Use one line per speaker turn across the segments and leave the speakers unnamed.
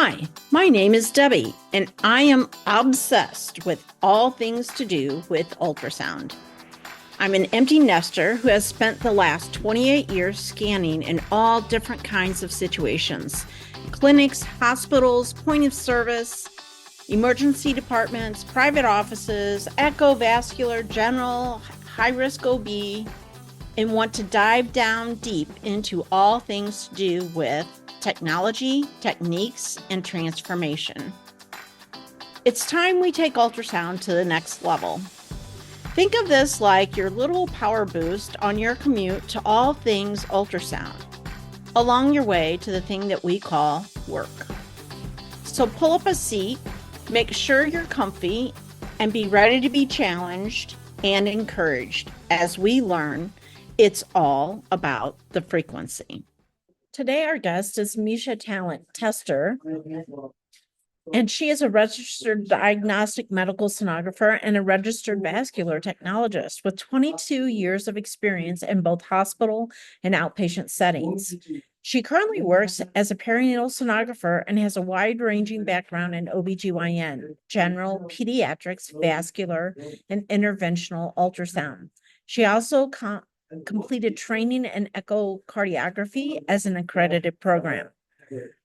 Hi, my name is Debbie, and I am obsessed with all things to do with ultrasound. I'm an empty nester who has spent the last 28 years scanning in all different kinds of situations: clinics, hospitals, point of service, emergency departments, private offices, echo, vascular, general, high-risk OB, and want to dive down deep into all things to do with technology, techniques, and transformation. It's time we take ultrasound to the next level. Think of this like your little power boost on your commute to all things ultrasound, along your way to the thing that we call work. So pull up a seat, make sure you're comfy, and be ready to be challenged and encouraged as we learn it's all about the frequency. Today, our guest is Mesha Tester, and she is a registered diagnostic medical sonographer and a registered vascular technologist with 22 years of experience in both hospital and outpatient settings. She currently works as a perinatal sonographer and has a wide-ranging background in OBGYN, general, pediatrics, vascular, and interventional ultrasound. She also completed training in echocardiography as an accredited program.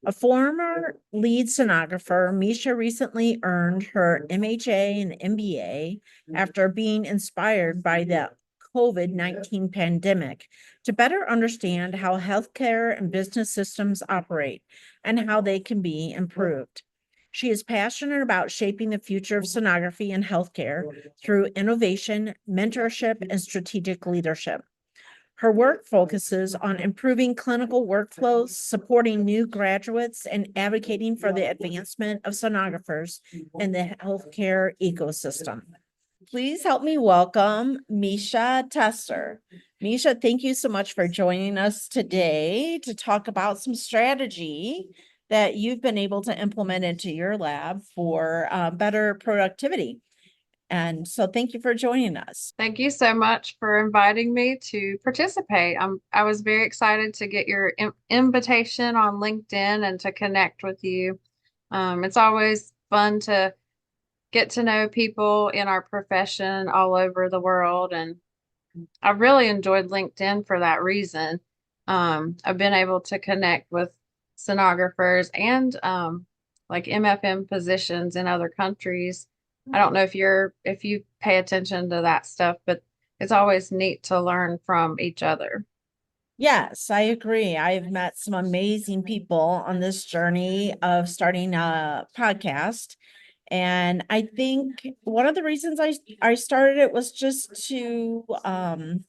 A former lead sonographer, Mesha recently earned her MHA and MBA after being inspired by the COVID-19 pandemic to better understand how healthcare and business systems operate and how they can be improved. She is passionate about shaping the future of sonography and healthcare through innovation, mentorship, and strategic leadership. Her work focuses on improving clinical workflows, supporting new graduates, and advocating for the advancement of sonographers in the healthcare ecosystem. Please help me welcome Mesha Tester. Mesha, thank you so much for joining us today to talk about some strategy that you've been able to implement into your lab for better productivity. And so thank you for joining us.
Thank you so much for inviting me to participate. I was very excited to get your invitation on LinkedIn and to connect with you. It's always fun to get to know people in our profession all over the world. And I've really enjoyed LinkedIn for that reason. I've been able to connect with sonographers and like MFM positions in other countries. I don't know if you pay attention to that stuff, but it's always neat to learn from each other.
Yes, I agree. I've met some amazing people on this journey of starting a podcast. And I think one of the reasons I started it was just to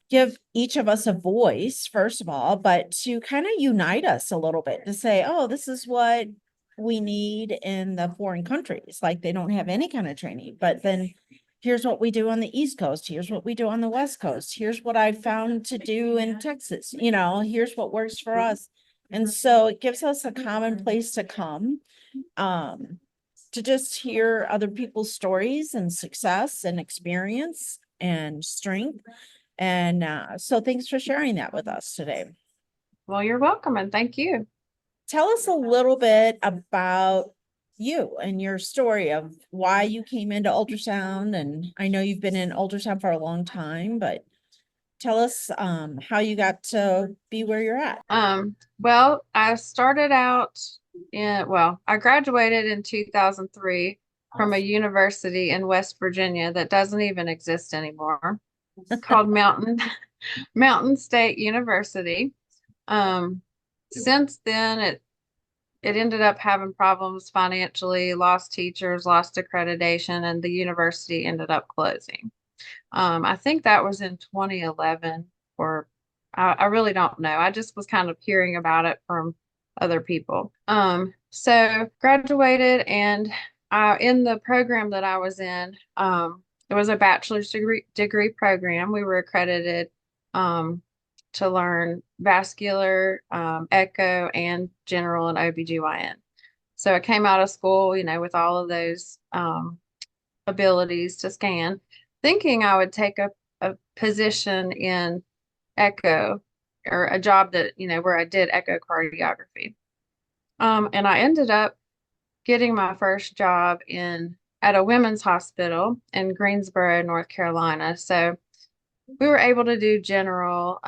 give each of us a voice, first of all, but to kind of unite us a little bit to say, oh, this is what we need in the foreign countries. Like they don't have any kind of training, but then here's what we do on the East Coast. Here's what we do on the West Coast. Here's what I found to do in Texas. Here's what works for us. And so it gives us a common place to come. To just hear other people's stories and success and experience and strength. And so thanks for sharing that with us today.
Well, you're welcome, and thank you.
Tell us a little bit about you and your story of why you came into ultrasound. And I know you've been in ultrasound for a long time, but tell us how you got to be where you're at.
Well, I started out I graduated in 2003 from a university in West Virginia that doesn't even exist anymore, called Mountain State University. Since then, it ended up having problems financially, lost teachers, lost accreditation, and the university ended up closing. I think that was in 2011, or I really don't know. I just was kind of hearing about it from other people. So graduated, and in the program that I was in, it was a bachelor's degree program. We were accredited to learn vascular, echo, and general and OBGYN. So I came out of school, with all of those abilities to scan, thinking I would take a position in echo, or a job that, where I did echocardiography. And I ended up getting my first job in at a women's hospital in Greensboro, North Carolina. So we were able to do general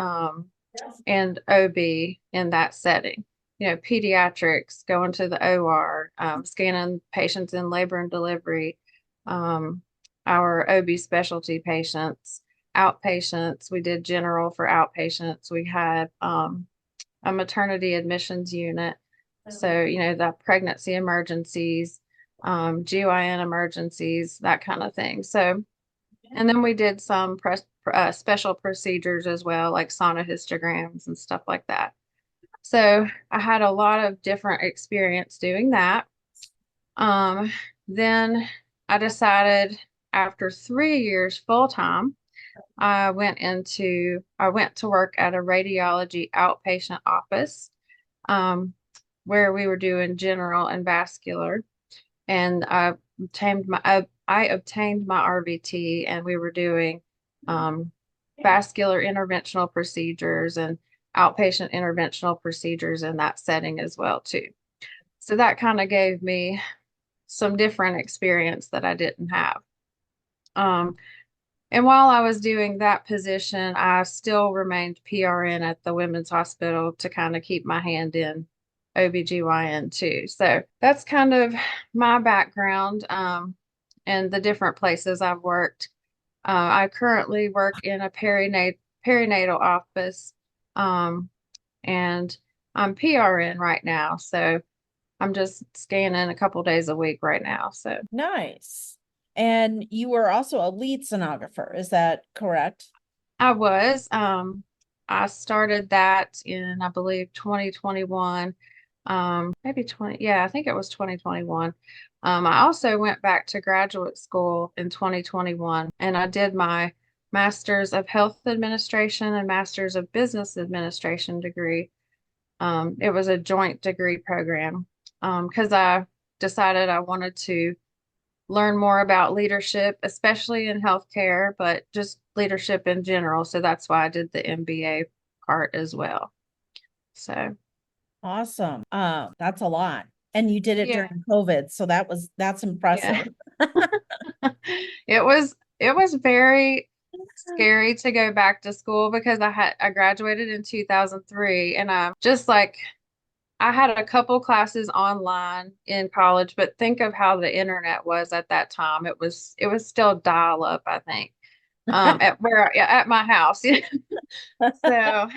and OB in that setting. You know, pediatrics, going to the OR, scanning patients in labor and delivery, um, our OB specialty patients, outpatients. We did general for outpatients. We had a maternity admissions unit. So, you know, the pregnancy emergencies, GYN emergencies, that kind of thing. So, and then we did some special procedures as well, like sonohistograms and stuff like that. So I had a lot of different experience doing that. Um, then I decided after 3 years full time, I went to work at a radiology outpatient office, where we were doing general and vascular. And I obtained my RVT, and we were doing vascular interventional procedures and outpatient interventional procedures in that setting as well too. So that kind of gave me some different experience that I didn't have. Um, and while I was doing that position, I still remained PRN at the women's hospital to kind of keep my hand in OBGYN too. So that's kind of my background, and the different places I've worked. I currently work in a perinatal office, um, and I'm PRN right now. So I'm just scanning a couple days a week right now. So
Nice. And you were also a lead sonographer, is that correct?
I was. I started that in, I believe, 2021. Maybe 20, yeah, I think it was 2021. I also went back to graduate school in 2021, and I did my Master's of Health Administration and Master's of Business Administration degree. It was a joint degree program, because I decided I wanted to learn more about leadership, especially in healthcare, but just leadership in general. So that's why I did the MBA part as well. So
Awesome. That's a lot. And you did it
yeah,
during COVID, so that's
yeah.
impressive.
It was very scary to go back to school because I graduated in 2003, and I'm just like, I had a couple classes online in college, but think of how the internet was at that time. It was still dial up, I think. At my house. So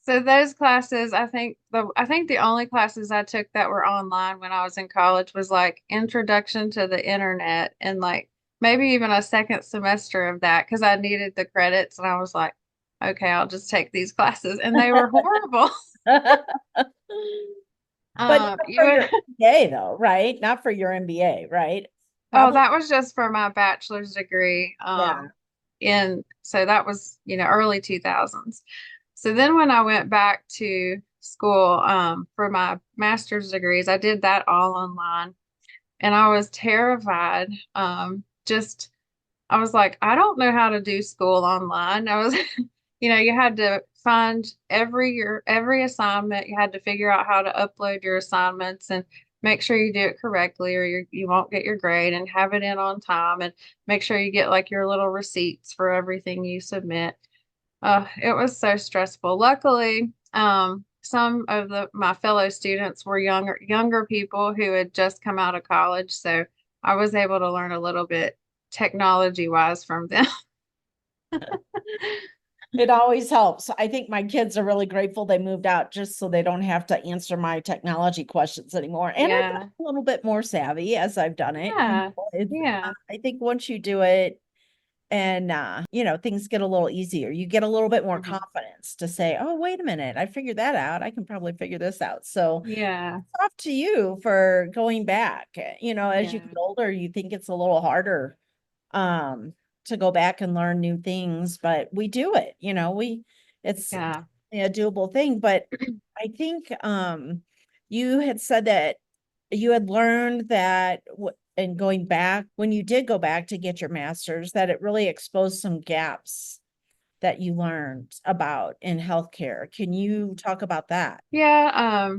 so those classes, I think the only classes I took that were online when I was in college was like introduction to the internet, and like maybe even a second semester of that because I needed the credits, and I was like, okay, I'll just take these classes, and they were horrible.
But not for
You
your MBA though, right? Not for your MBA, right?
Oh,
Probably.
that was just for my bachelor's degree.
Yeah.
So that was, early 2000s. So then when I went back to school, for my master's degrees, I did that all online, and I was terrified. Just I was like, I don't know how to do school online. I was, you had to find every assignment. You had to figure out how to upload your assignments and make sure you do it correctly, or you won't get your grade, and have it in on time, and make sure you get like your little receipts for everything you submit. It was so stressful. Luckily, some of my fellow students were younger people who had just come out of college, so I was able to learn a little bit technology wise from them.
It always helps. I think my kids are really grateful they moved out just so they don't have to answer my technology questions anymore. And I've gotten
Yeah.
a little bit more savvy as I've done it.
Yeah.
It's,
Yeah.
I think once you do it and things get a little easier, you get a little bit more
Mhm.
confidence to say, oh, wait a minute, I figured that out. I can probably figure this out. So
Yeah.
it's off to you for going back. As you
Yeah.
get older, you think it's a little harder um to go back and learn new things, but we do it, it's
Yeah.
a doable thing. But I think you had said that you had learned that and going back, when you did go back to get your master's, that it really exposed some gaps that you learned about in healthcare. Can you talk about that?
Yeah.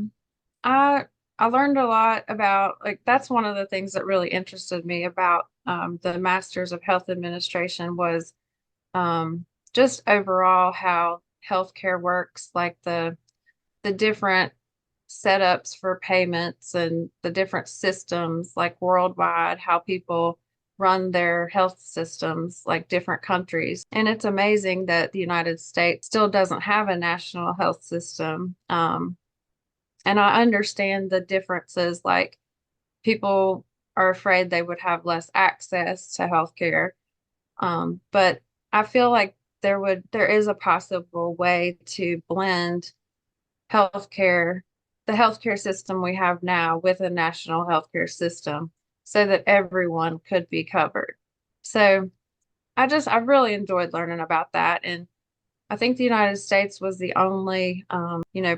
I I learned a lot about, like, that's one of the things that really interested me about the Masters of Health Administration was um, just overall how healthcare works, like the different setups for payments and the different systems, like worldwide, how people run their health systems, like different countries. And it's amazing that the United States still doesn't have a national health system. And I understand the differences, like people are afraid they would have less access to healthcare. But I feel like there is a possible way to blend healthcare, the healthcare system we have now with a national healthcare system so that everyone could be covered. So I really enjoyed learning about that. And I think the United States was the only,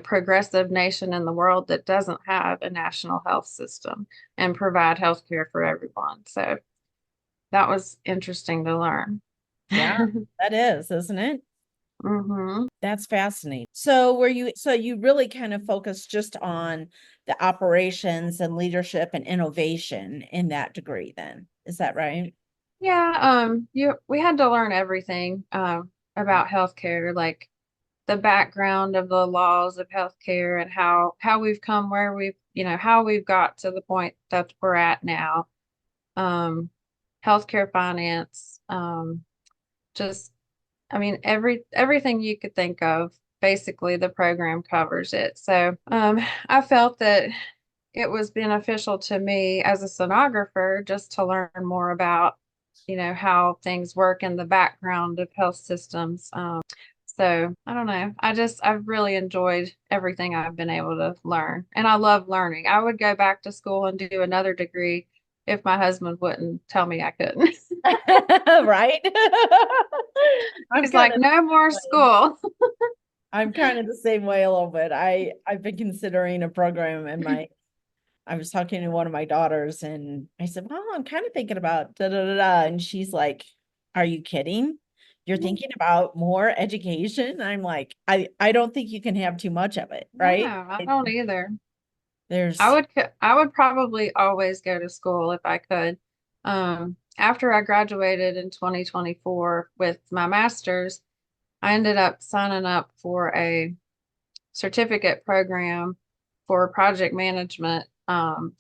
progressive nation in the world that doesn't have a national health system and provide health care for everyone. So that was interesting to learn.
Yeah, that is, isn't it?
hmm
That's fascinating. So you really kind of focused just on the operations and leadership and innovation in that degree then. Is that right?
Yeah, we had to learn everything about healthcare, like the background of the laws of healthcare and how we've come where how we've got to the point that we're at now. Um, Healthcare finance, just I mean everything you could think of, basically the program covers it. So, I felt that it was beneficial to me as a sonographer just to learn more about, how things work in the background of health systems. So I don't know. I've really enjoyed everything I've been able to learn. And I love learning. I would go back to school and do another degree if my husband wouldn't tell me I couldn't.
Right? I'm
He's
kind
like,
of
no more school.
I'm kind of the same way a little bit. I've been considering a program and I was talking to one of my daughters and I said, "Well, I'm kind of thinking about da da da da." And she's like, "Are you kidding? You're thinking about more education?" I'm like, I don't think you can have too much of it,
No,
right?
I don't either.
There's
I would probably always go to school if I could. After I graduated in 2024 with my master's, I ended up signing up for a certificate program for project management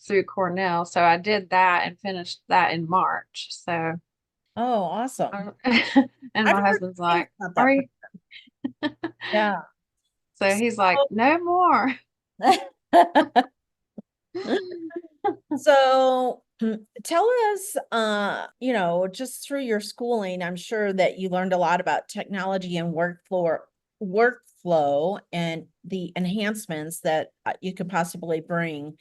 through Cornell. So I did that and finished that in March. So,
oh, awesome.
and
I've
my
heard
husband's
things
like,
about
"Are
that.
you?"
Yeah.
So he's like, "No more."
So tell us, just through your schooling, I'm sure that you learned a lot about technology and workflow and the enhancements that you could possibly bring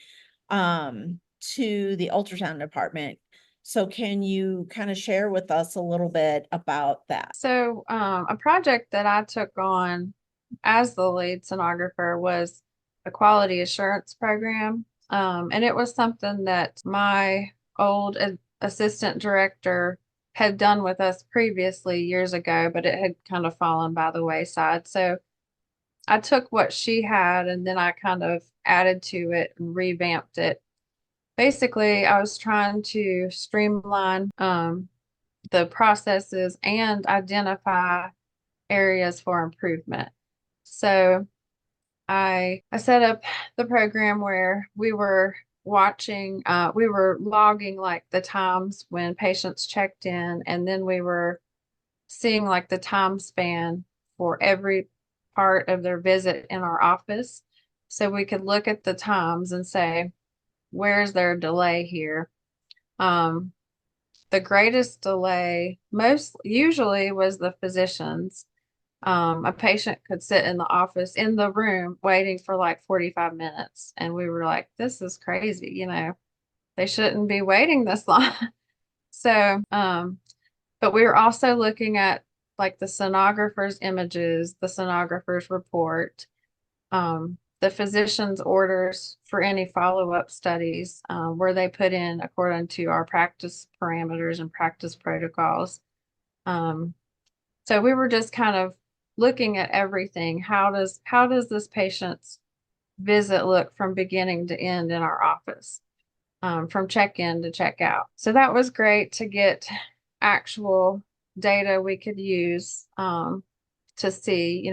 to the ultrasound department. So can you kind of share with us a little bit about that?
So, a project that I took on as the lead sonographer was a quality assurance program. And it was something that my old assistant director had done with us previously years ago, but it had kind of fallen by the wayside. So I took what she had and then I kind of added to it and revamped it. Basically, I was trying to streamline the processes and identify areas for improvement. So I set up the program where we were logging like the times when patients checked in, and then we were seeing like the time span for every part of their visit in our office. So we could look at the times and say, where's their delay here? Um, the greatest delay most usually was the physicians. A patient could sit in the office in the room waiting for like 45 minutes. And we were like, this is crazy, they shouldn't be waiting this long. So, but we were also looking at like the sonographer's images, the sonographer's report, the physician's orders for any follow-up studies, where they put in according to our practice parameters and practice protocols. Um, so we were just kind of looking at everything. How does this patient's visit look from beginning to end in our office, from check-in to check-out. So that was great to get actual data we could use, to see,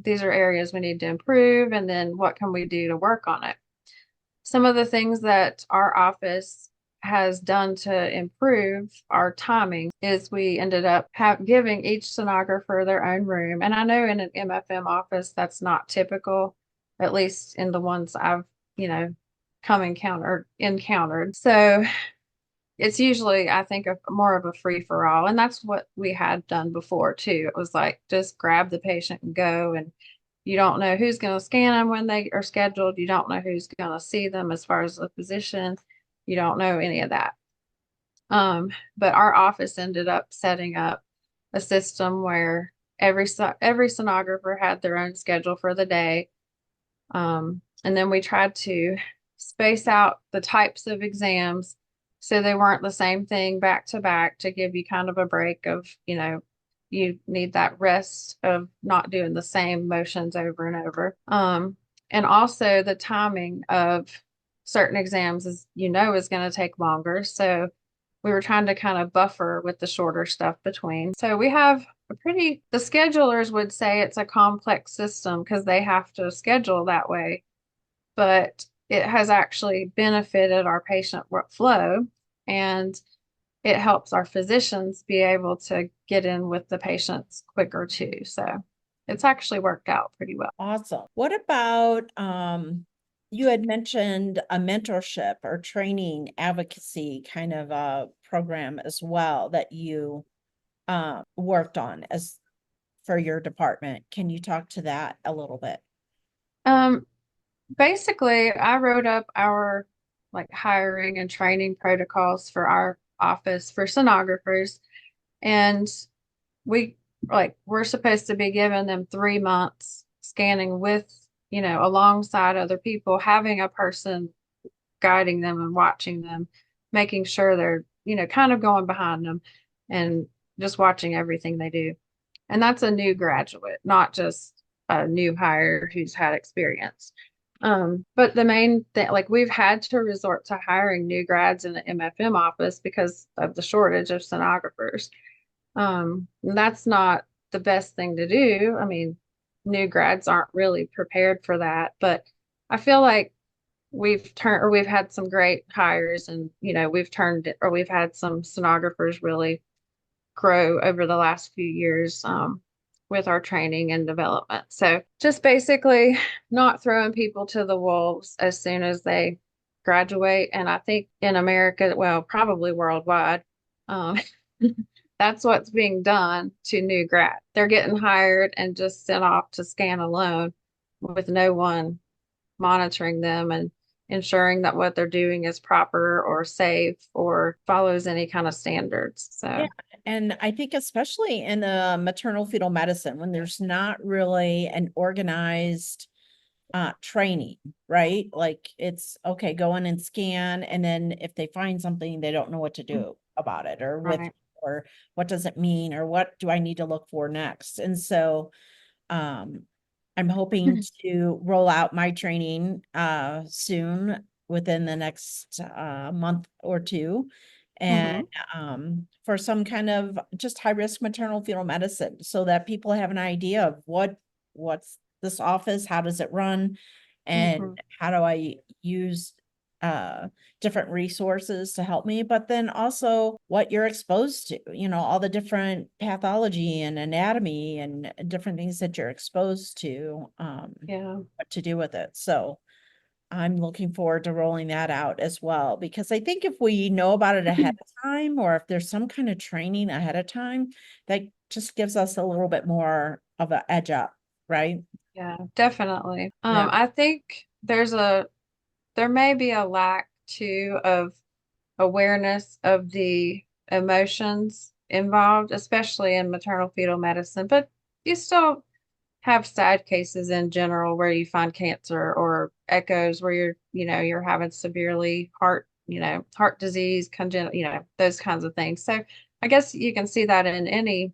these are areas we need to improve, and then what can we do to work on it. Some of the things that our office has done to improve our timing is we ended up giving each sonographer their own room. And I know in an MFM office, that's not typical, at least in the ones I've, encountered. So it's usually, I think, more of a free for all. And that's what we had done before too. It was like, just grab the patient and go. And you don't know who's going to scan them when they are scheduled. You don't know who's going to see them as far as the physician. You don't know any of that. But our office ended up setting up a system where every sonographer had their own schedule for the day. And then we tried to space out the types of exams so they weren't the same thing back to back, to give you kind of a break of, you need that rest of not doing the same motions over and over. And also the timing of certain exams is going to take longer. So we were trying to kind of buffer with the shorter stuff between. So we have the schedulers would say it's a complex system because they have to schedule that way, but it has actually benefited our patient workflow, and it helps our physicians be able to get in with the patients quicker too. So it's actually worked out pretty well.
Awesome. What about, you had mentioned a mentorship or training advocacy kind of a program as well that you worked on as for your department. Can you talk to that a little bit?
Basically, I wrote up our like hiring and training protocols for our office for sonographers, and we we're supposed to be giving them 3 months scanning with, alongside other people, having a person guiding them and watching them, making sure they're, kind of going behind them and just watching everything they do. And that's a new graduate, not just a new hire who's had experience. But the main thing, like, we've had to resort to hiring new grads in the MFM office because of the shortage of sonographers. That's not the best thing to do. I mean, new grads aren't really prepared for that, but I feel like we've had some great hires, and, we've had some sonographers really grow over the last few years, with our training and development. So just basically not throwing people to the wolves as soon as they graduate. And I think in America, well, probably worldwide, um, that's what's being done to new grad. They're getting hired and just sent off to scan alone with no one monitoring them and ensuring that what they're doing is proper or safe or follows any kind of standards. So
Yeah, and I think especially in maternal fetal medicine, when there's not really an organized training, right? Like, it's okay, go in and scan, and then if they find something, they don't know what to do about it, or
right.
or what does it mean, or what do I need to look for next? And so I'm hoping to roll out my training soon, within the next month or two, and for some kind of just high risk maternal fetal medicine, so that people have an idea of what's this office, how does it run, and how do I use different resources to help me, but then also what you're exposed to, all the different pathology and anatomy and different things that you're exposed to,
Yeah.
what to do with it. So I'm looking forward to rolling that out as well, because I think if we know about it ahead of time, or if there's some kind of training ahead of time, that just gives us a little bit more of an edge up, right?
Yeah, definitely.
Yeah.
I think there may be a lack too of awareness of the emotions involved, especially in maternal fetal medicine, but you still have sad cases in general where you find cancer or echoes where you're having severely heart disease, congenital, those kinds of things. So I guess you can see that in any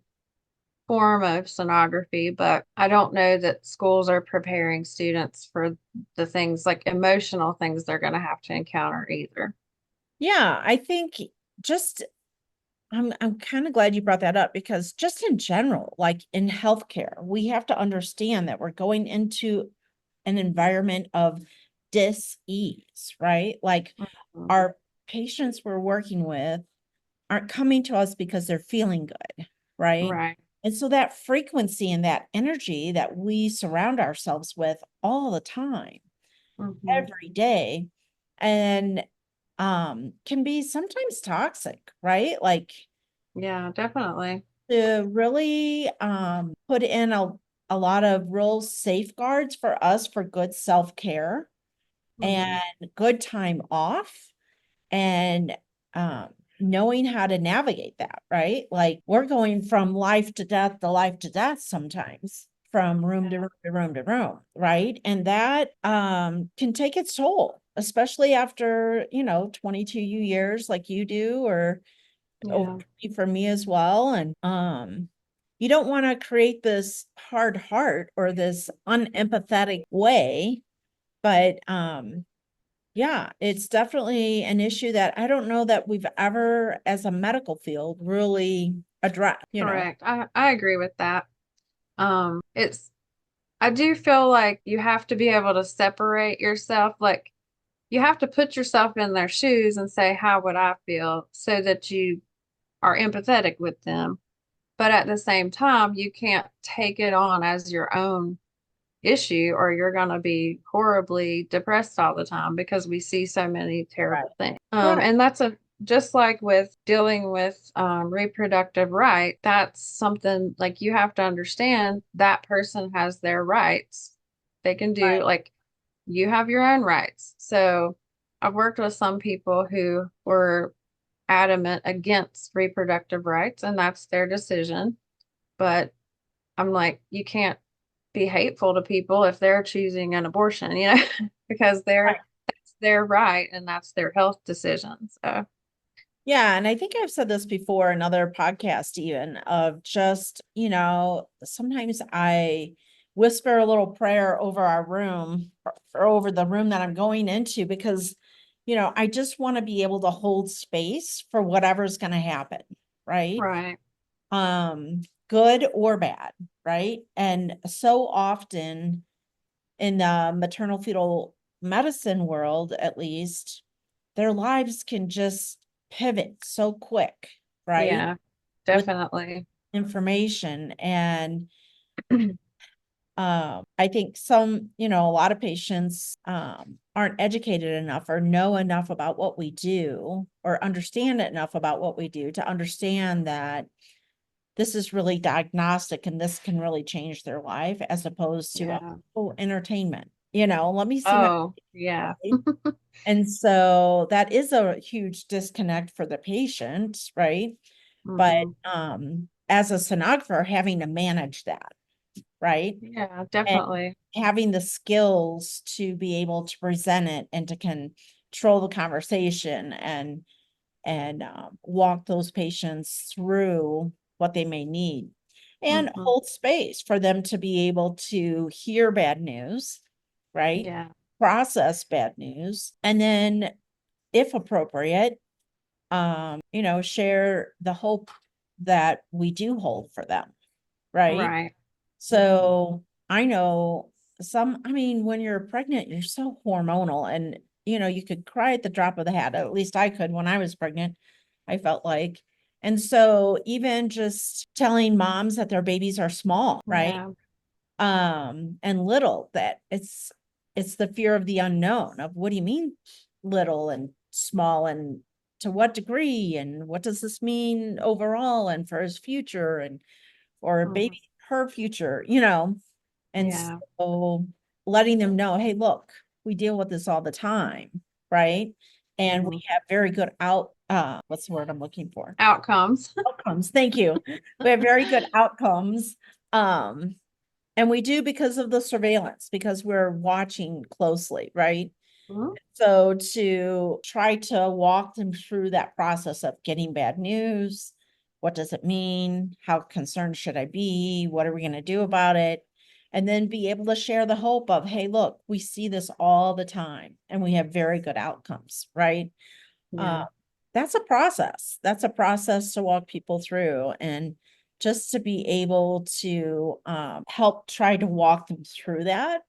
form of sonography, but I don't know that schools are preparing students for the things like emotional things they're going to have to encounter either.
Yeah, I think just I'm kind of glad you brought that up because just in general, like in healthcare, we have to understand that we're going into an environment of dis-ease, right? Like
Mhm.
our patients we're working with aren't coming to us because they're feeling good, right?
Right.
And so that frequency and that energy that we surround ourselves with all the time,
Hmm.
every day, and can be sometimes toxic, right? Like
Yeah, definitely.
to really put in a lot of real safeguards for us for good self-care and
Hmm.
good time off and um, knowing how to navigate that, right? Like we're going from life to life to death sometimes, from room to
Yeah.
room to room to room, right? And that can take its toll, especially after, 22 years like you do, or over
Yeah.
20 for me as well. And you don't want to create this hard heart or this unempathetic way, but yeah, it's definitely an issue that I don't know that we've ever, as a medical field, really addressed.
Correct. I agree with that. I do feel like you have to be able to separate yourself. Like you have to put yourself in their shoes and say, how would I feel so that you are empathetic with them. But at the same time, you can't take it on as your own issue or you're going to be horribly depressed all the time because we see so many
Right.
terrible things.
Right.
And that's a just like with dealing with reproductive right, that's something like you have to understand that person has their rights. They can do
Right.
like you have your own rights. So I've worked with some people who were adamant against reproductive rights, and that's their decision. But I'm like, you can't be hateful to people if they're choosing an abortion, because
Right.
that's their right and that's their health decision. So,
Yeah, and I think I've said this before in other podcasts, even of just, sometimes I whisper a little prayer over our room or over the room that I'm going into because, I just want to be able to hold space for whatever's going to happen, right?
right.
Good or bad, right? And so often in the maternal fetal medicine world, at least, their lives can just pivot so quick, right?
Yeah,
With
definitely.
information. And I think a lot of patients aren't educated enough or know enough about what we do or understand enough about what we do to understand that this is really diagnostic and this can really change their life as opposed to
Yeah.
entertainment. Let me see my
Oh, yeah.
right? And so that is a huge disconnect for the patient, right? But
Hmm.
as a sonographer, having to manage that, right?
Yeah,
And
definitely.
having the skills to be able to present it and to control the conversation and walk those patients through what they may need and
Hmm.
hold space for them to be able to hear bad news, right?
Yeah.
Process bad news, and then, if appropriate, share the hope that we do hold for them, right?
Right.
So I know I mean, when you're pregnant, you're so hormonal and you could cry at the drop of the hat. At least I could when I was pregnant, I felt like. And so even just telling moms that their babies are small, right?
Yeah.
And little, that it's the fear of the unknown of what do you mean little and small and to what degree and what does this mean overall and for his future and or
Hmm.
baby her future, and
Yeah.
so letting them know, hey, look, we deal with this all the time, right? And
Hmm.
we have very good what's the word I'm looking for?
Outcomes.
Outcomes. Thank you. We have very good outcomes. Um, and we do because of the surveillance, because we're watching closely, right?
Mhm.
So to try to walk them through that process of getting bad news What does it mean? How concerned should I be? What are we going to do about it? And then be able to share the hope of, hey, look, we see this all the time and we have very good outcomes, right?
Yeah.
That's a process. That's a process to walk people through, and just to be able to help try to walk them through that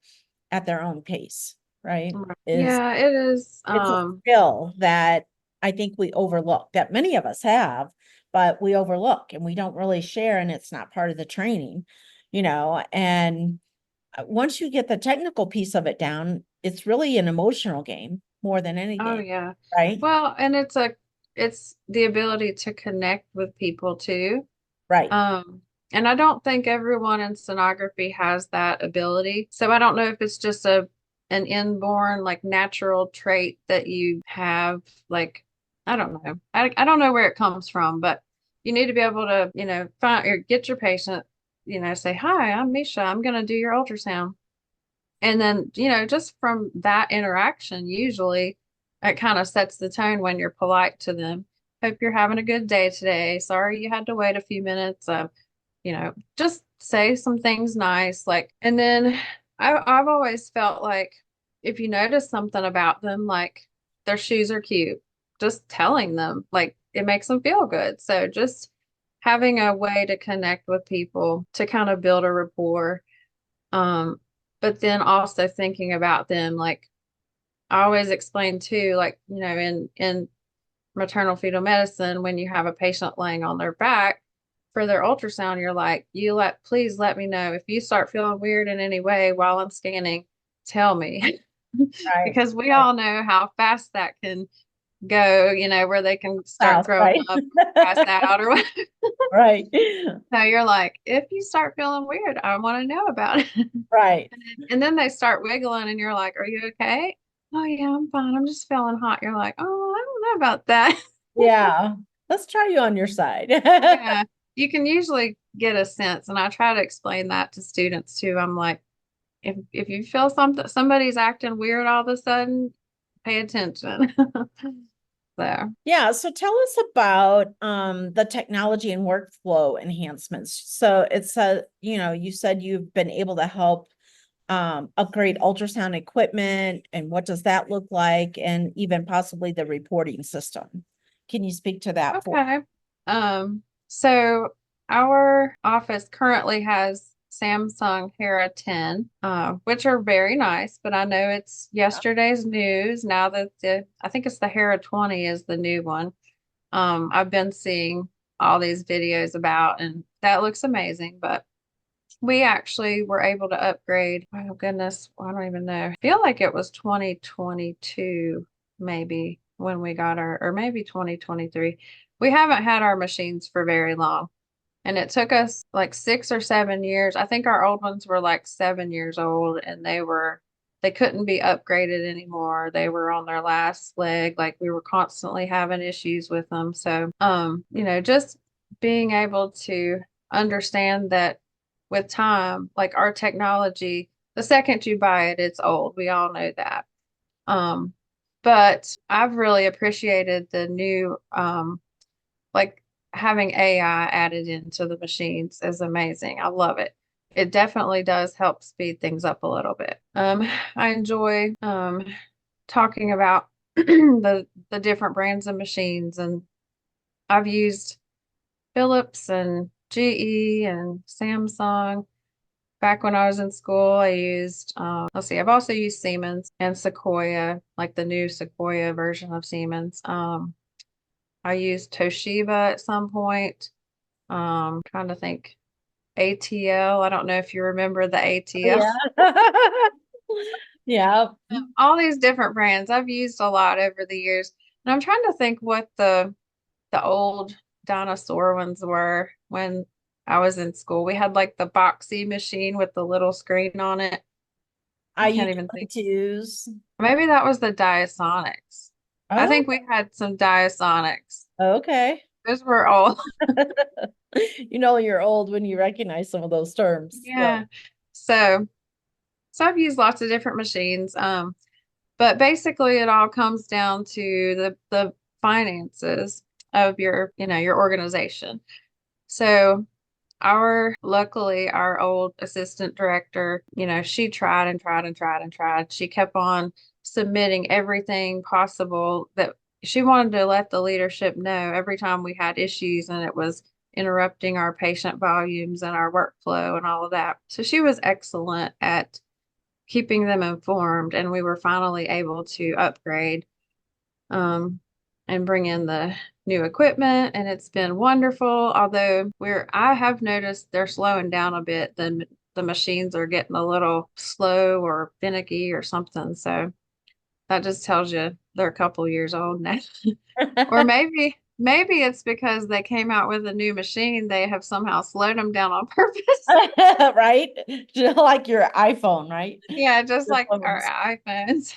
at their own pace, right? Is
Yeah, it is.
It's a skill that I think we overlook, that many of us have, but we overlook and we don't really share, and it's not part of the training, and once you get the technical piece of it down, it's really an emotional game more than
Oh
anything,
yeah.
right?
Well, and it's the ability to connect with people too.
Right.
Um, and I don't think everyone in sonography has that ability. So I don't know if it's just an inborn like natural trait that you have, like I don't know. I don't know where it comes from, but you need to be able to, find or get your patient, say, "Hi, I'm Mesha. I'm going to do your ultrasound." And then, just from that interaction, usually it kind of sets the tone when you're polite to them. Hope you're having a good day today. Sorry you had to wait a few minutes. Just say some things nice. Like, and then I've always felt like if you notice something about them, like their shoes are cute, just telling them, like it makes them feel good. So just having a way to connect with people to kind of build a rapport. Um, but then also thinking about them, like I always explain too, like, in maternal fetal medicine, when you have a patient laying on their back for their ultrasound, you're like, please let me know if you start feeling weird in any way while I'm scanning, tell me.
Right.
Because we
Right.
all know how fast that can go, where they can start
Fast,
throwing
right?
up or pass out or whatever.
Right.
So you're like, if you start feeling weird, I want to know about it.
Right.
And then they start wiggling and you're like, are you okay? Oh yeah, I'm fine. I'm just feeling hot. You're like, oh, I don't know about that.
Yeah. Let's try you on your side.
Yeah. You can usually get a sense, and I try to explain that to students too. I'm like, if you feel somebody's acting weird all of a sudden, pay attention. So
Yeah, so tell us about the technology and workflow enhancements. So it's you said you've been able to help upgrade ultrasound equipment, and what does that look like, and even possibly the reporting system. Can you speak to that for?
okay. So our office currently has Samsung Hera 10, which are very nice, but I know it's yesterday's news now that I think it's the Hera 20 is the new one. I've been seeing all these videos about, and that looks amazing, but we actually were able to upgrade. Oh goodness, I don't even know. I feel like it was 2022, maybe when we got or maybe 2023. We haven't had our machines for very long. And it took us like 6 or 7 years. I think our old ones were like 7 years old and they couldn't be upgraded anymore. They were on their last leg. Like we were constantly having issues with them. So, just being able to understand that with time, like our technology, the second you buy it, it's old. We all know that. Um, but I've really appreciated the new, like having AI added into the machines is amazing. I love it. It definitely does help speed things up a little bit. I enjoy talking about the different brands of machines, and I've used Philips and GE and Samsung. Back when I was in school, I used, let's see, I've also used Siemens and Sequoia, like the new Sequoia version of Siemens. I used Toshiba at some point. Trying to think. ATL. I don't know if you remember the ATL.
Yeah. Yeah.
All these different brands I've used a lot over the years. And I'm trying to think what the old dinosaur ones were when I was in school. We had like the boxy machine with the little screen on it. I
I
can't even think.
usually to use.
Maybe that was the Diasonics. I
Oh,
think we had some Diasonics.
okay.
Those were all.
You're old when you recognize some of those terms. So,
Yeah. So so I've used lots of different machines. But basically it all comes down to the finances of your organization. So luckily our old assistant director, she tried and tried and tried and tried. She kept on submitting everything possible that she wanted to let the leadership know every time we had issues and it was interrupting our patient volumes and our workflow and all of that. So she was excellent at keeping them informed, and we were finally able to upgrade um, and bring in the new equipment, and it's been wonderful. Although I have noticed they're slowing down a bit. The machines are getting a little slow or finicky or something. So that just tells you they're a couple years old now. Or maybe it's because they came out with a new machine. They have somehow slowed them down on purpose.
Right? Like your iPhone, right?
Yeah, just
Your
like our
phones.
iPhones.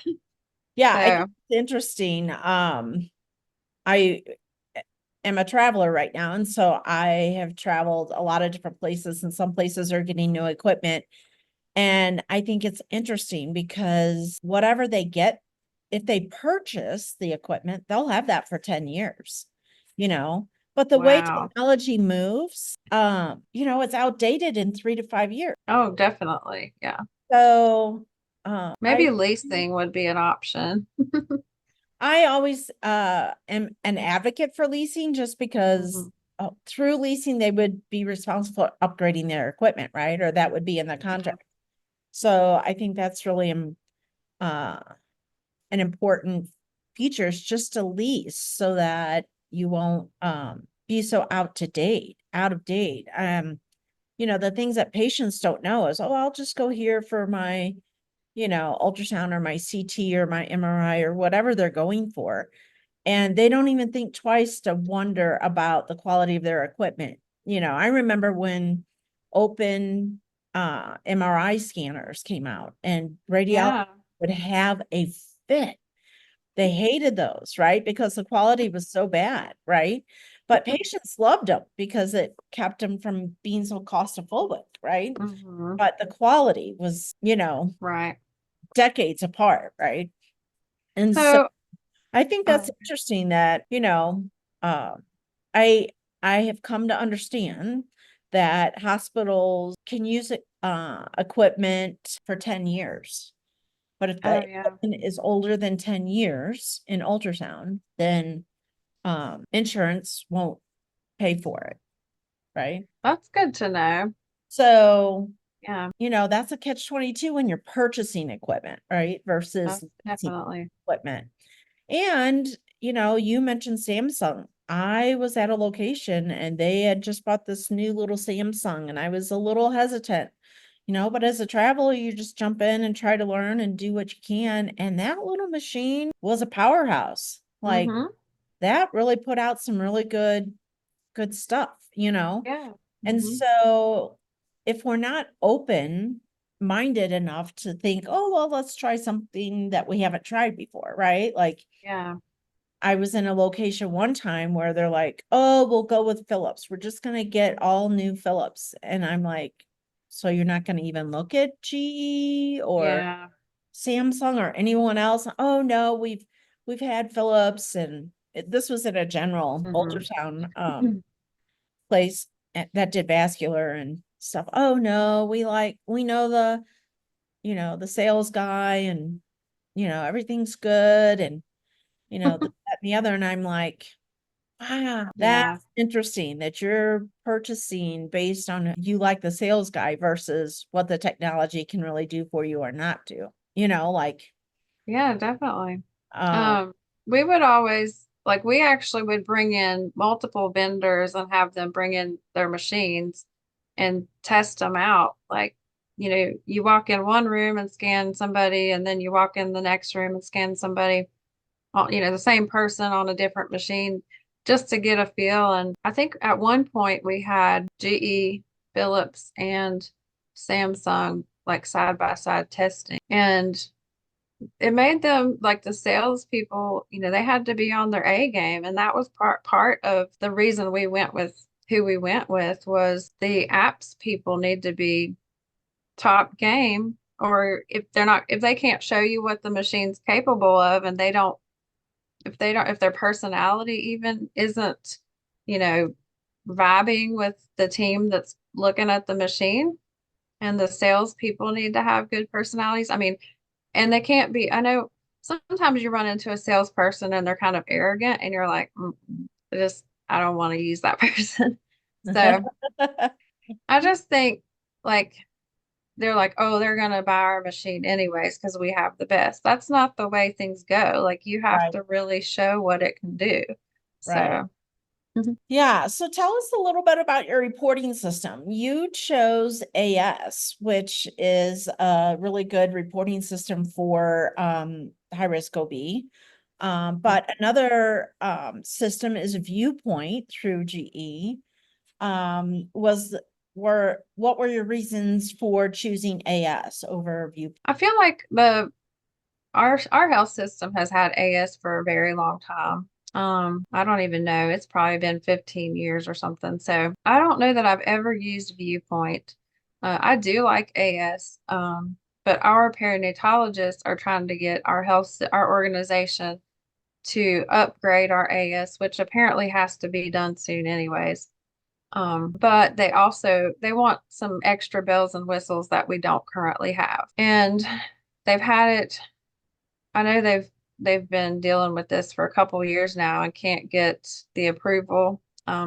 Yeah, I
So,
think it's interesting. I am a traveler right now, and so I have traveled a lot of different places, and some places are getting new equipment. And I think it's interesting because whatever they get, if they purchase the equipment, they'll have that for 10 years, you know. But the way
wow.
technology moves, it's outdated in 3 to 5 years.
Oh, definitely. Yeah.
So I
Maybe leasing would be an option.
I always am an advocate for leasing just because
Mhm.
through leasing they would be responsible for upgrading their equipment, right? Or that would be in the
Yeah.
contract. So I think that's really uh an important feature is just to lease so that you won't be so out of date. The things that patients don't know is, oh, I'll just go here for my, ultrasound or my CT or my MRI or whatever they're going for. And they don't even think twice to wonder about the quality of their equipment. I remember when open MRI scanners came out and radiologists
Yeah.
would have a fit. They hated those, right? Because the quality was so bad, right? But patients loved them because it kept them from being so claustrophobic, right?
Hmm.
But the quality was,
Right.
decades apart, right? And so
So,
I think that's
um,
interesting that, uh, I I have come to understand that hospitals can use equipment for 10 years. But if
oh
the
yeah,
equipment is older than 10 years in ultrasound, then insurance won't pay for it, right?
that's good to know.
So,
Yeah,
that's a catch 22 when you're purchasing equipment, right? Versus
that's
leasing
definitely.
equipment. And, you mentioned Samsung. I was at a location and they had just bought this new little Samsung and I was a little hesitant, but as a traveler, you just jump in and try to learn and do what you can. And that little machine was a powerhouse. Like
Hmm.
that really put out some really good stuff.
Yeah.
And
Hmm.
so if we're not open minded enough to think, oh, well, let's try something that we haven't tried before, right? Like
Yeah.
I was in a location one time where they're like, oh, we'll go with Philips. We're just going to get all new Philips. And I'm like, so you're not going to even look at GE or
Yeah.
Samsung or anyone else? Oh no, we've had Philips and this was at a general
Hmm.
ultrasound place that did vascular and stuff. Oh no, we know the sales guy and everything's good and that and the other. And I'm like, wow,
Yeah.
that's interesting that you're purchasing based on you like the sales guy versus what the technology can really do for you or not do. Like
Yeah, definitely.
uh
Um, we would always we actually would bring in multiple vendors and have them bring in their machines and test them out. You walk in one room and scan somebody, and then you walk in the next room and scan somebody, the same person on a different machine just to get a feel. And I think at one point we had GE, Philips, and Samsung like side by side testing. And it made them like the salespeople, they had to be on their A game. And that was part of the reason we went with who we went with was the apps people need to be top game. Or if they can't show you what the machine's capable of and if their personality even isn't, you know, vibing with the team that's looking at the machine, and the salespeople need to have good personalities. I mean, and they can't be, I know sometimes you run into a salesperson and they're kind of arrogant and you're like, I don't want to use that person. So I just think like they're like, oh, they're going to buy our machine anyways because we have the best. That's not the way things go. Like you have
Right,
to really show what it can do.
right.
So, mhm.
Yeah. So tell us a little bit about your reporting system. You chose AS, which is a really good reporting system for high risk OB. But another system is Viewpoint through GE. What were your reasons for choosing AS over Viewpoint?
I feel like our health system has had AS for a very long time. I don't even know. It's probably been 15 years or something. So I don't know that I've ever used Viewpoint. I do like AS, but our perinatologists are trying to get our organization to upgrade our AS, which apparently has to be done soon anyways. But they want some extra bells and whistles that we don't currently have. And they've had it I know they've been dealing with this for a couple of years now and can't get the approval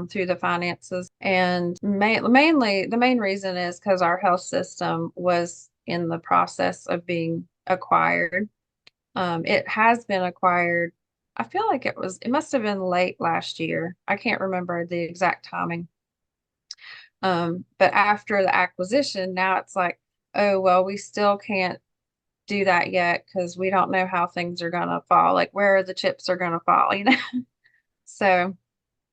through the finances. And mainly the main reason is because our health system was in the process of being acquired. It has been acquired. I feel like it must have been late last year. I can't remember the exact timing. But after the acquisition, now it's like, oh, well, we still can't do that yet because we don't know how things are gonna fall, like where the chips are gonna fall, you know. So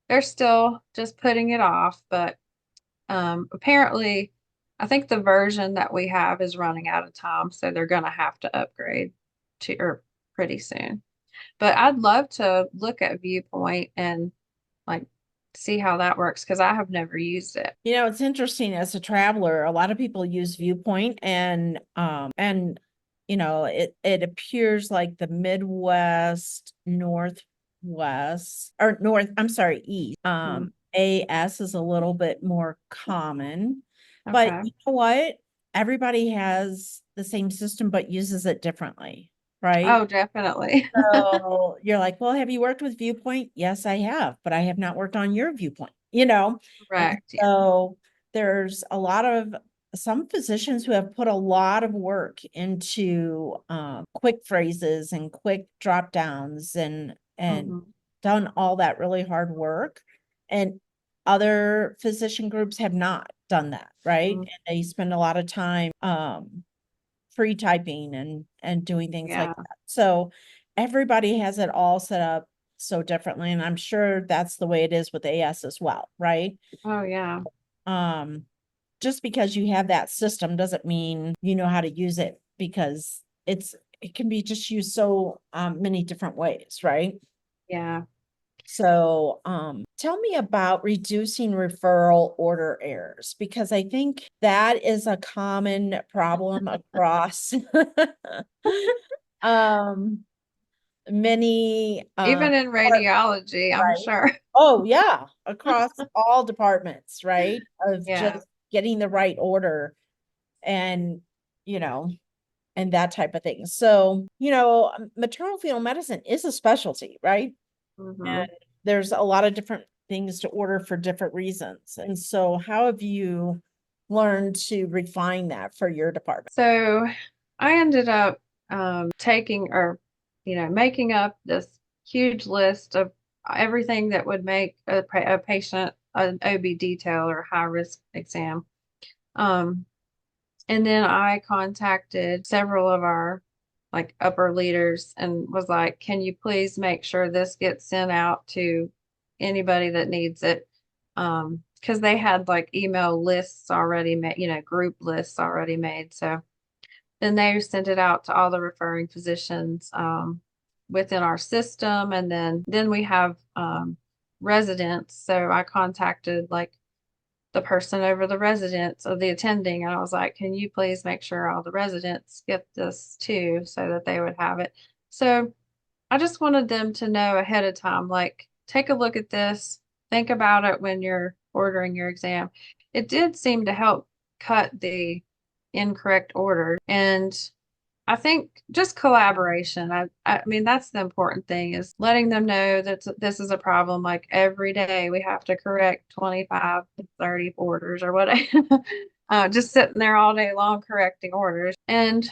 they're still just putting it off, but apparently I think the version that we have is running out of time, so they're gonna have to upgrade to or pretty soon. But I'd love to look at Viewpoint and like see how that works because I have never used it.
It's interesting as a traveler, a lot of people use Viewpoint and it appears like the Midwest, Northwest, or North, I'm sorry, East.
Hmm.
AS is a little bit more common, but
Okay.
you know what? Everybody has the same system but uses it differently, right?
Oh, definitely.
So you're like, well, have you worked with Viewpoint? Yes, I have, but I have not worked on your Viewpoint. And
Correct. Yeah.
so there's a lot of some physicians who have put a lot of work into quick phrases and quick drop downs and
Hmm.
done all that really hard work. And other physician groups have not done that, right?
Hmm.
And they spend a lot of time free typing and doing things like
Yeah.
that. So everybody has it all set up so differently, and I'm sure that's the way it is with AS as well, right?
Oh, yeah.
Um, just because you have that system doesn't mean you know how to use it because it can be just used so many different ways, right?
Yeah.
So, tell me about reducing referral order errors because I think that is a common problem across um many
Even in
departments,
radiology, I'm
right?
sure.
Oh yeah, across all departments, right? Of
Yeah.
just getting the right order and you know and that type of thing. So, maternal fetal medicine is a specialty, right?
Hmm.
And there's a lot of different things to order for different reasons. And so how have you learned to refine that for your department?
So I ended up taking or, making up this huge list of everything that would make a patient an OB detail or high risk exam. Um, and then I contacted several of our like upper leaders and was like, can you please make sure this gets sent out to anybody that needs it? Because they had like email lists already made, group lists already made. So then they sent it out to all the referring physicians within our system. And then we have residents. So I contacted like the person over the residents of the attending. And I was like, can you please make sure all the residents get this too so that they would have it? So I just wanted them to know ahead of time, like, take a look at this, think about it when you're ordering your exam, it did seem to help cut the incorrect order. And I think just collaboration. I mean, that's the important thing, is letting them know that this is a problem. Like every day we have to correct 25 to 30 orders or whatever. Just sitting there all day long correcting orders. And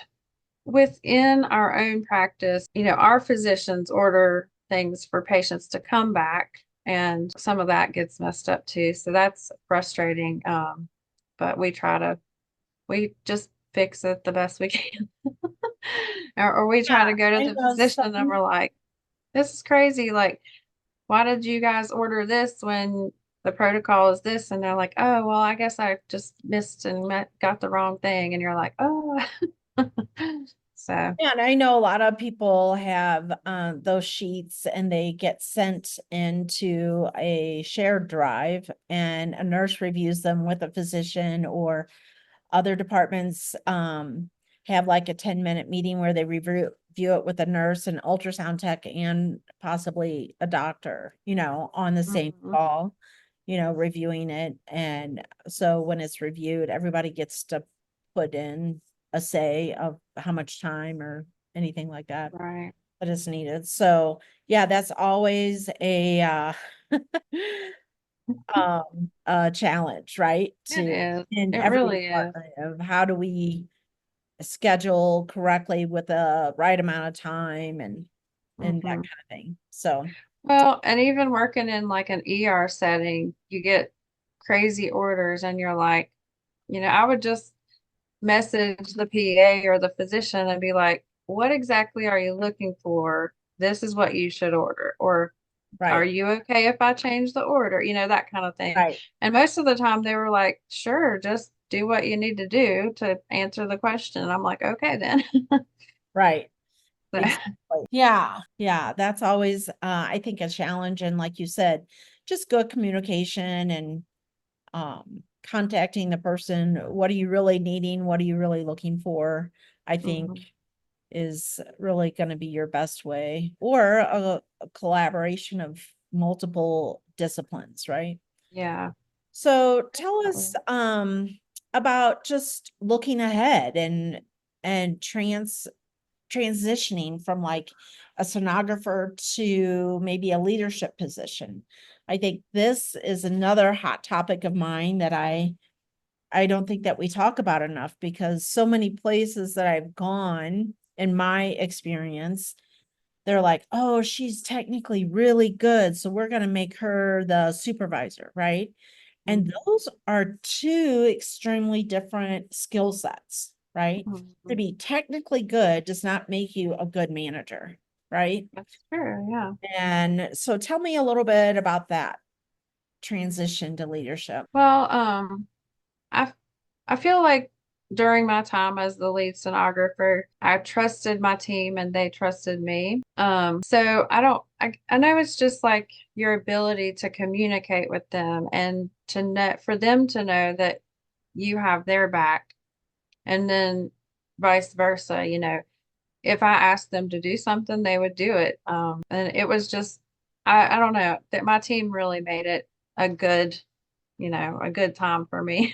within our own practice, our physicians order things for patients to come back, and some of that gets messed up too. So that's frustrating. But we just fix it the best we can. Or we try to go
I
to the
know
physician and
some.
we're like, this is crazy. Like, why did you guys order this when the protocol is this? And they're like, oh, well, I guess I just missed and got the wrong thing. And you're like, oh. So,
Yeah, and I know a lot of people have those sheets and they get sent into a shared drive, and a nurse reviews them with a physician, or other departments have like a 10-minute meeting where they review it with a nurse, and ultrasound tech, and possibly a doctor, on the same
mhm,
call, reviewing it. And so when it's reviewed, everybody gets to put in a say of how much time or anything like that
right.
that is needed. So yeah, that's always a challenge, right?
It is.
In
It
every
really is.
department, of how do we schedule correctly with the right amount of time, and that
Hmm.
kind of thing. So
Well, and even working in like an ER setting, you get crazy orders and you're like, I would just message the PA or the physician and be like, what exactly are you looking for? This is what you should order. Or are
right,
you okay if I change the order? That kind of thing.
right,
And most of the time they were like, sure, just do what you need to do to answer the question. And I'm like, okay, then.
right.
So,
Exactly. Yeah, yeah, that's always I think a challenge. And like you said, just good communication, and contacting the person. What are you really needing? What are you really looking for? I think
mhm.
is really going to be your best way, or a collaboration of multiple disciplines, right?
Yeah,
So tell us
definitely.
about just looking ahead, and transitioning from like a sonographer to maybe a leadership position. I think this is another hot topic of mine that I don't think that we talk about enough, because so many places that I've gone, in my experience, they're like, oh, she's technically really good, so we're going to make her the supervisor, right? And
Mhm.
those are two extremely different skill sets, right? To
Mhm.
be technically good does not make you a good manager, right?
That's true. Yeah.
And so tell me a little bit about that transition to leadership.
Well, I I feel like during my time as the lead sonographer, I trusted my team and they trusted me. So I know it's just like your ability to communicate with them and to know for them to know that you have their back, and then vice versa, if I asked them to do something, they would do it. And it was just, I don't know, that my team really made it a good, a good time for me.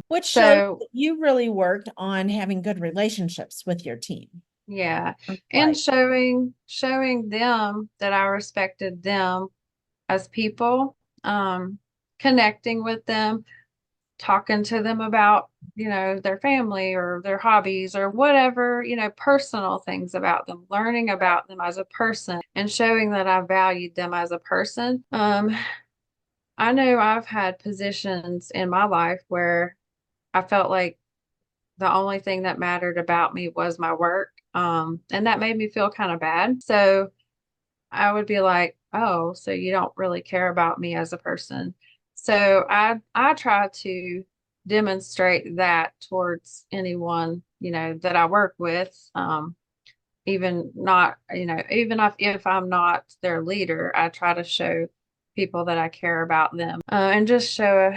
Which shows
So
that you really worked on having good relationships with your team.
yeah, and
Like,
showing them that I respected them as people, connecting with them, talking to them about, their family or their hobbies or whatever, personal things about them, learning about them as a person and showing that I valued them as a person. I know I've had positions in my life where I felt like the only thing that mattered about me was my work. And that made me feel kind of bad. So I would be like, oh, so you don't really care about me as a person. So I try to demonstrate that towards anyone, that I work with. Even not, even if I'm not their leader, I try to show people that I care about them, and just show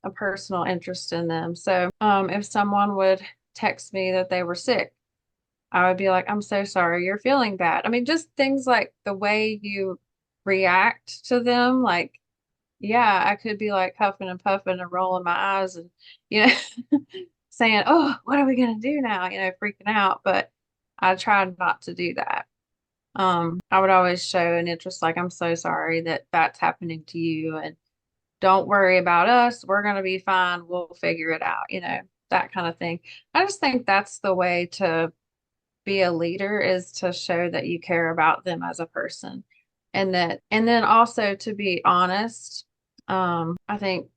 a personal interest in them. So if someone would text me that they were sick, I would be like, I'm so sorry you're feeling bad. I mean, just things like the way you react to them, like yeah, I could be like huffing and puffing and rolling my eyes and, you know, saying, oh, what are we going to do now? Freaking out. But I tried not to do that. I would always show an interest, like, I'm so sorry that that's happening to you, and don't worry about us. We're going to be fine. We'll figure it out, that kind of thing. I just think that's the way to be a leader, is to show that you care about them as a person, and then also to be honest. I think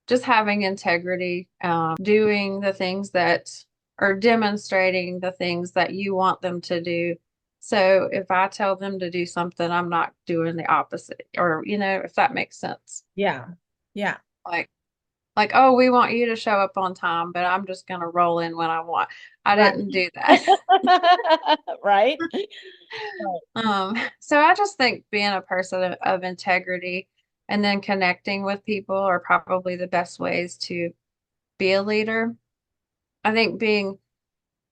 just having integrity, doing the things that or demonstrating the things that you want them to do. So if I tell them to do something, I'm not doing the opposite, or, if that makes sense.
Yeah. Yeah.
Like, oh, we want you to show up on time, but I'm just going to roll in when I want. I
Right.
didn't do that.
Right.
So I just think being a person of integrity and then connecting with people are probably the best ways to be a leader. I think being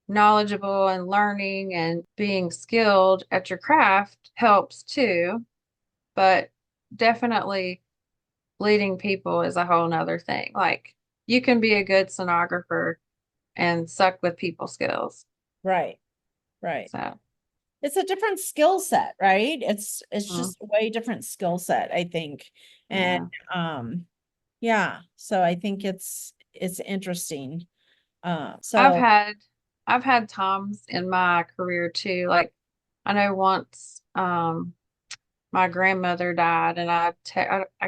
knowledgeable and learning and being skilled at your craft helps too, but definitely leading people is a whole nother thing. Like, you can be a good sonographer and suck with people skills.
Right. Right.
So,
It's a different skill set, right? It's
mm,
just a way different skill set, I think. And
yeah,
yeah, so I think it's interesting.
I've
So
had I've had times in my career too. Like, I know once, my grandmother died, and I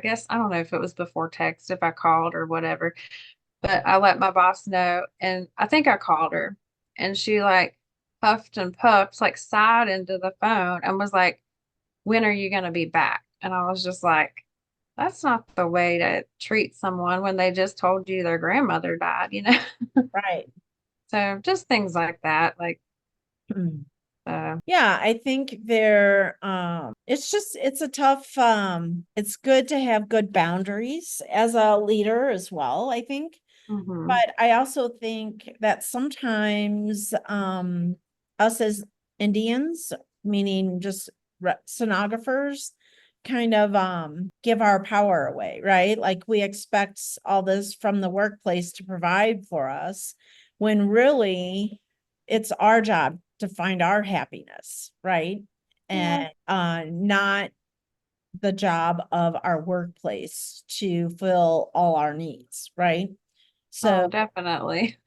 guess I don't know if it was before text, if I called or whatever. But I let my boss know, and I think I called her, and she like puffed and puffed, like sighed into the phone and was like, when are you going to be back? And I was just like, that's not the way to treat someone when they just told you their grandmother died.
right.
So just things like that. Like,
Mm.
uh,
Yeah, I think it's a tough it's good to have good boundaries as a leader as well, I think.
mhm.
But I also think that sometimes us as Indians, meaning just sonographers, kind of give our power away, right? Like we expect all this from the workplace to provide for us, when really it's our job to find our happiness, right?
Yeah.
And not the job of our workplace to fill all our needs, right?
Oh,
So
definitely.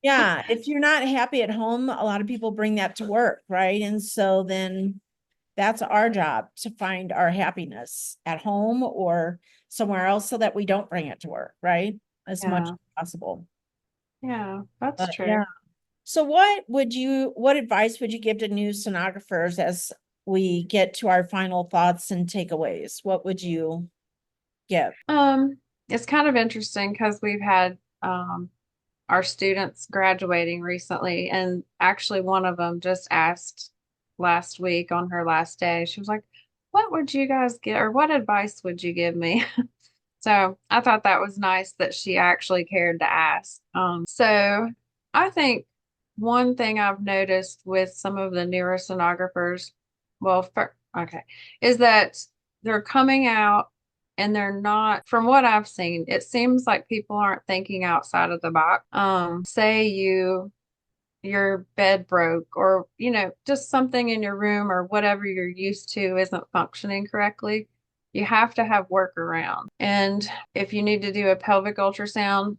yeah, if you're not happy at home, a lot of people bring that to work, right? And so then that's our job to find our happiness at home or somewhere else so that we don't bring it to work, right? As much
Yeah.
as possible.
Yeah, that's
Yeah.
true.
So what advice would you give to new sonographers as we get to our final thoughts and takeaways? What would you give?
It's kind of interesting because we've had our students graduating recently, and actually one of them just asked last week on her last day. She was like, what would you guys get, or what advice would you give me? So I thought that was nice that she actually cared to ask. So I think one thing I've noticed with some of the newer sonographers, well, okay, is that they're coming out and they're not, from what I've seen, it seems like people aren't thinking outside of the box. Say your bed broke, or just something in your room or whatever you're used to isn't functioning correctly. You have to have workaround. And if you need to do a pelvic ultrasound,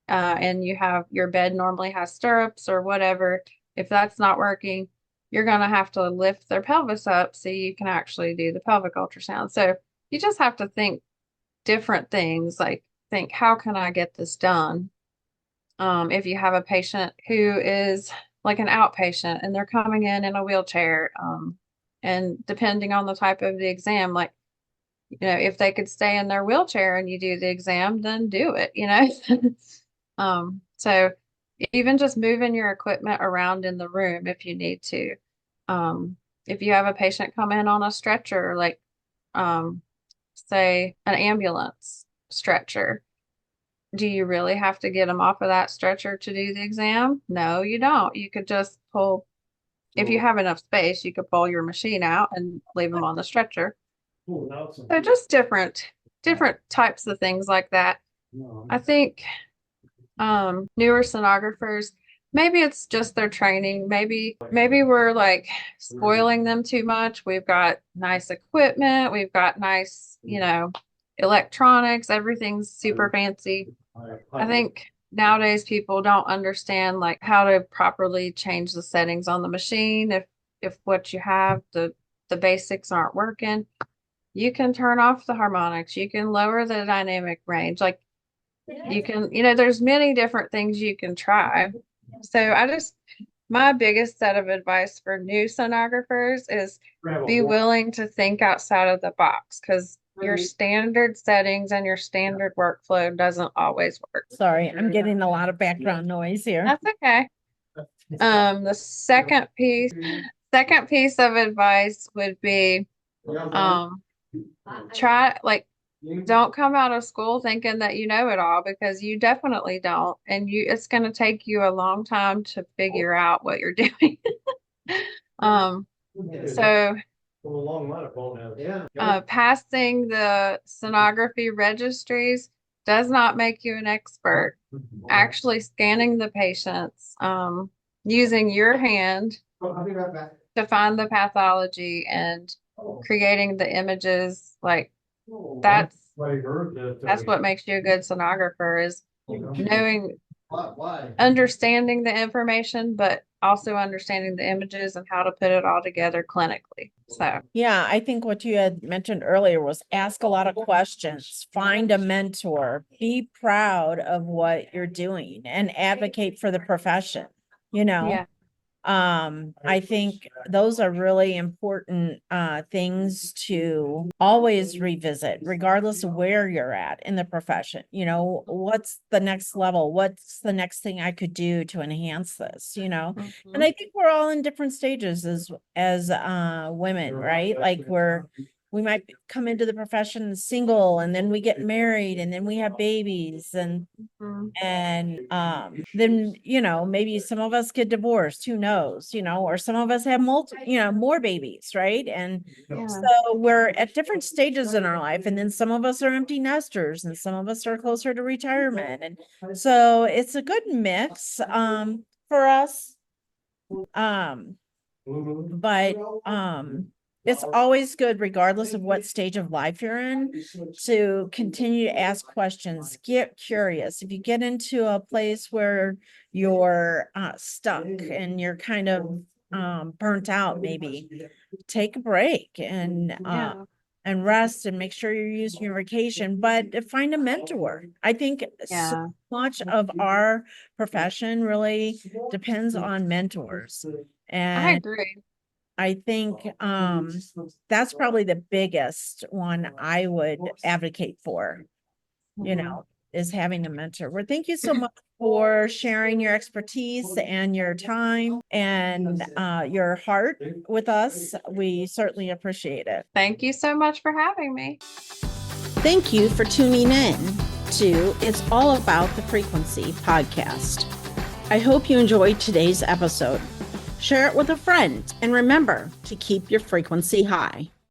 and you have your bed normally has stirrups or whatever, if that's not working, you're going to have to lift their pelvis up so you can actually do the pelvic ultrasound. So you just have to think different things, like think, how can I get this done? If you have a patient who is like an outpatient and they're coming in a wheelchair, and depending on the type of the exam, like, if they could stay in their wheelchair and you do the exam, then do it. So even just moving your equipment around in the room if you need to. If you have a patient come in on a stretcher, like, um, say an ambulance stretcher, do you really have to get them off of that stretcher to do the exam? No, you don't. You could just pull, if you have enough space, you could pull your machine out and leave them on the stretcher. So just different. different types of things like that. I think newer sonographers, maybe it's just their training. Maybe we're like spoiling them too much. We've got nice equipment, we've got nice, electronics, everything's super fancy. I think nowadays people don't understand like how to properly change the settings on the machine. If what you have, the basics aren't working, you can turn off the harmonics, you can lower the dynamic range. Like you can, there's many different things you can try. So my biggest set of advice for new sonographers is be willing to think outside of the box, because your standard settings and your standard workflow doesn't always work.
Sorry, I'm getting a lot of background noise here.
That's okay. The second piece of advice would be, try, like, don't come out of school thinking that you know it all, because you definitely don't. And it's going to take you a long time to figure out what you're doing. So passing the sonography registries does not make you an expert. Actually scanning the patients, using your hand to find the pathology and creating the images, like that's what makes you a good sonographer, is understanding the information, but also understanding the images and how to put it all together clinically. So
yeah, I think what you had mentioned earlier was ask a lot of questions, find a mentor, be proud of what you're doing, and advocate for the profession.
yeah.
I think those are really important things to always revisit, regardless of where you're at in the profession. What's the next level? What's the next thing I could do to enhance this?
Mm-hmm.
And I think we're all in different stages as women, right? Like we might come into the profession single, and then we get married, and then we have babies, and then maybe some of us get divorced, who knows, or some of us have more babies, right? And so we're at different stages in our life, and then some of us are empty nesters, and some of us are closer to retirement, and so it's a good mix for us. But it's always good, regardless of what stage of life you're in, to continue to ask questions, get curious. If you get into a place where you're stuck and you're kind of burnt out, maybe take a break and rest, and make sure you're using your vacation, but find a mentor. I think so much of our profession really depends on mentors. And
I agree.
I think that's probably the biggest one I would advocate for, is having a mentor. Well, thank you so much for sharing your expertise and your time and your heart with us. We certainly appreciate it.
Thank you so much for having me.
Thank you for tuning in to It's All About the Frequency podcast. I hope you enjoyed today's episode. Share it with a friend, and remember to keep your frequency high.